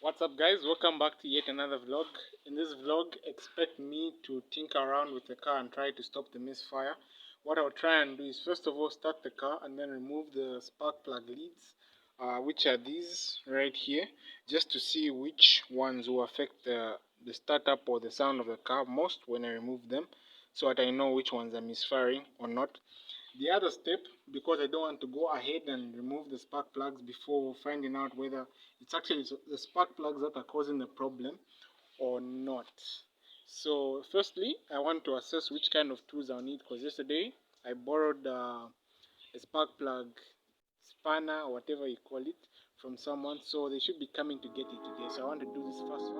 What's up guys, welcome back to yet another vlog. In this vlog, expect me to tinker around with the car and try to stop the misfire. What I'll try and do is first of all start the car and then remove the spark plug leads, which are these right here, just to see which ones will affect the startup or the sound of the car most when I remove them, so that I know which ones are misfiring or not. The other step, because I don't want to go ahead and remove the spark plugs before finding out whether it's actually the spark plugs that are causing the problem or not. So firstly, I want to assess which kind of tools I'll need, because yesterday I borrowed a spark plug spanner or whatever you call it from someone, so they should be coming to get it today. So I want to do this first.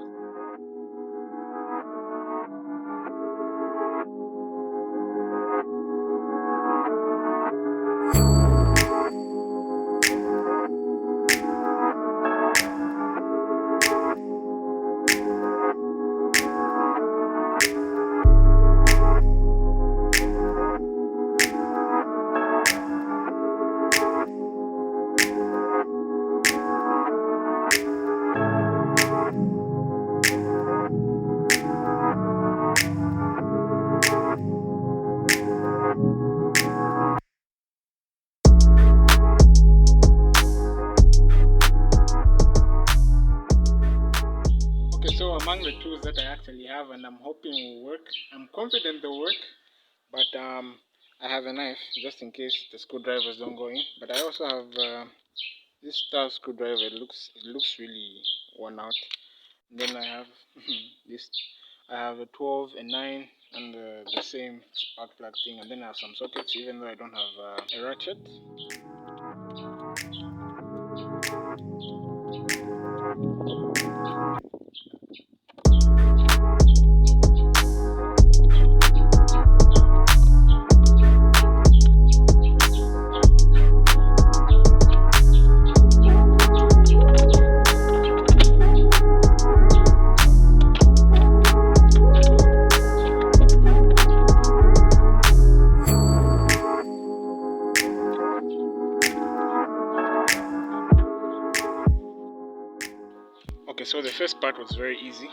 Okay, so among the tools that I actually have and I'm hoping will work, I'm confident they'll work, but I have a knife just in case the screwdrivers don't go in. But I also have this star screwdriver. It looks really worn out. And then I have this. I have a 12, a 9, and the same spark plug thing. And then I have some sockets, even though I don't have a ratchet. Okay, so the first part was very easy.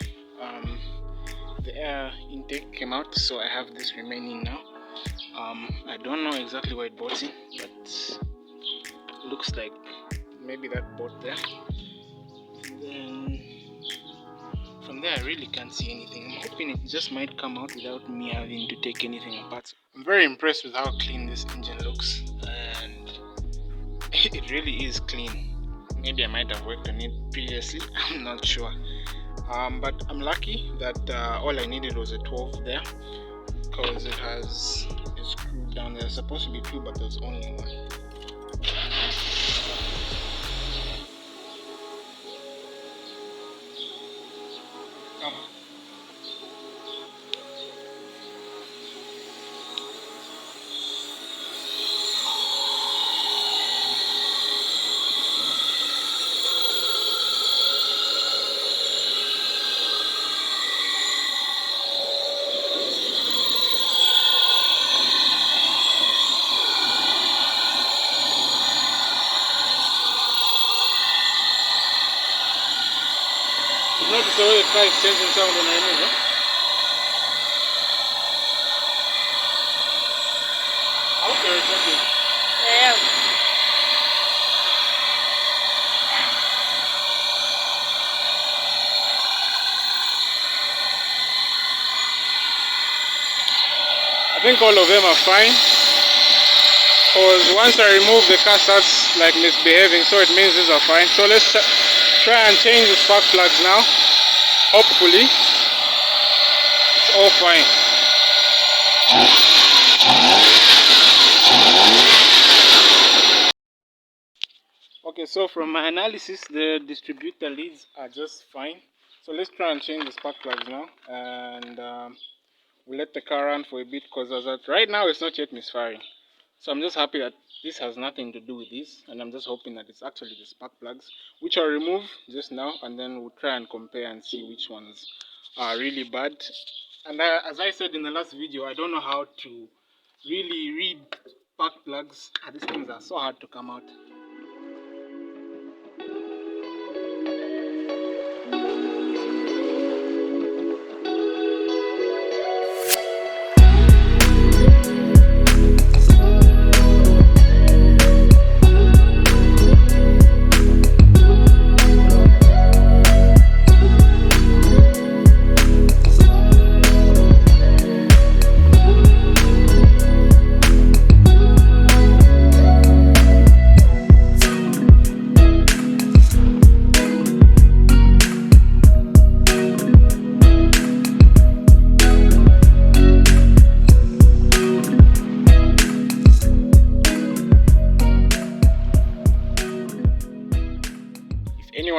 The air intake came out, so I have this remaining now. I don't know exactly where it bought in, but it looks like maybe that bought there. Then from there I really can't see anything. I'm hoping it just might come out without me having to take anything apart. I'm very impressed with how clean this engine looks, and it really is clean. Maybe I might have worked on it previously, I'm not sure. But I'm lucky that all I needed was a 12 there, because it has a screw down there. There's supposed to be two, but there's only one. Come on. Notice the way the car is changing sound when I move, huh? Okay, okay. Yeah. I think all of them are fine, because once I remove, the car starts like misbehaving, so it means these are fine. So let's try and change the spark plugs now. Hopefully it's all fine. Okay, so from my analysis, the distributor leads are just fine. So let's try and change the spark plugs now, and we'll let the car run for a bit, because as at right now it's not yet misfiring. So I'm just happy that this has nothing to do with this, and I'm just hoping that it's actually the spark plugs, which I'll remove just now, and then we'll try and compare and see which ones are really bad. And as I said in the last video, I don't know how to really read spark plugs. These things are so hard to come out.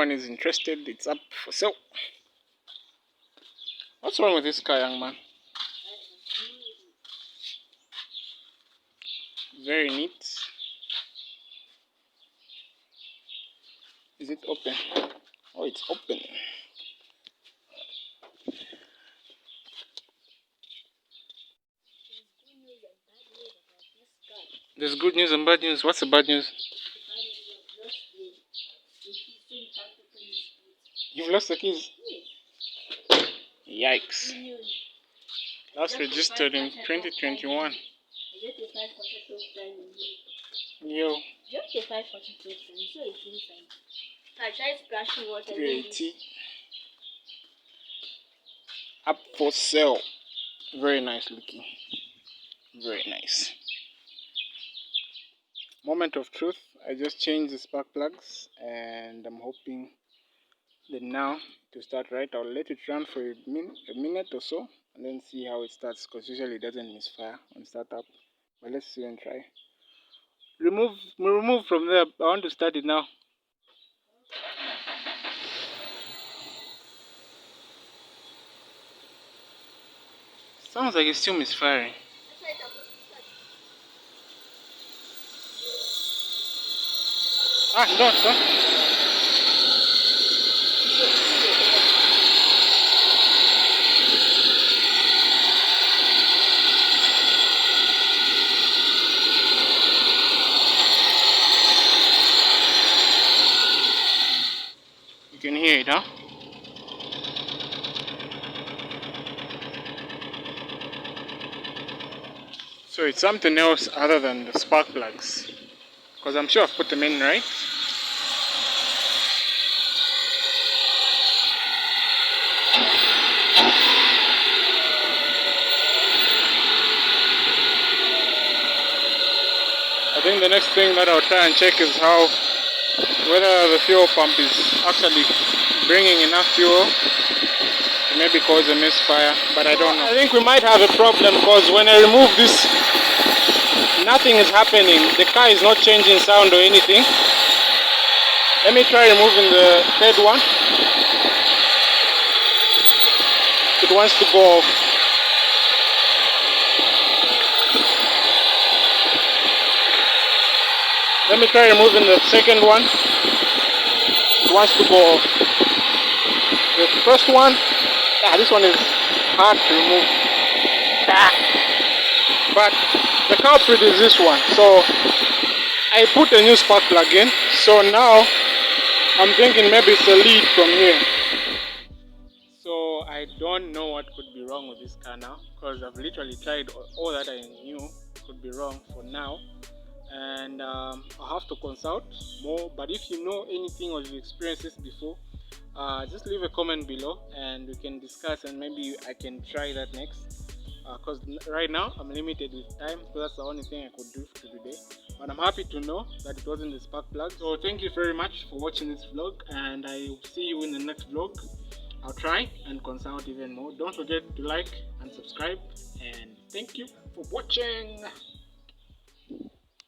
anyone is interested, it's up for sale. What's wrong with this car, young man? Very neat. Is it open? Oh, it's open. There's good news and bad news. What's the bad news? You've lost the keys? Yikes. Last registered in 2021. Yo. VAT. Up for sale. Very nice looking. Very nice. Moment of truth. I just changed the spark plugs and I'm hoping that now to start right. I'll let it run for a minute or so and then see how it starts, because usually it doesn't misfire on startup. But let's see and try. Remove from there. I want to start it now. Sounds like it's still misfiring. Don't. You can hear it, huh? So it's something else other than the spark plugs, because I'm sure I've put them in right. I think the next thing that I'll try and check is whether the fuel pump is actually bringing enough fuel to maybe cause a misfire, but I don't know. I think we might have a problem, because when I remove this, nothing is happening. The car is not changing sound or anything. Let me try removing the third one. It wants to go off. Let me try removing the second one. It wants to go off. The first one, this one is hard to remove. But the culprit is this one. So I put a new spark plug in. So now I'm thinking maybe it's a lead from here. So I don't know what could be wrong with this car now, because I've literally tried all that I knew could be wrong for now. And I'll have to consult more. But if you know anything or you've experienced this before, just leave a comment below and we can discuss, and maybe I can try that next, because right now I'm limited with time, so that's the only thing I could do for today. But I'm happy to know that it wasn't the spark plug. So thank you very much for watching this vlog, and I will see you in the next vlog. I'll try and consult even more. Don't forget to like and subscribe, and thank you for watching.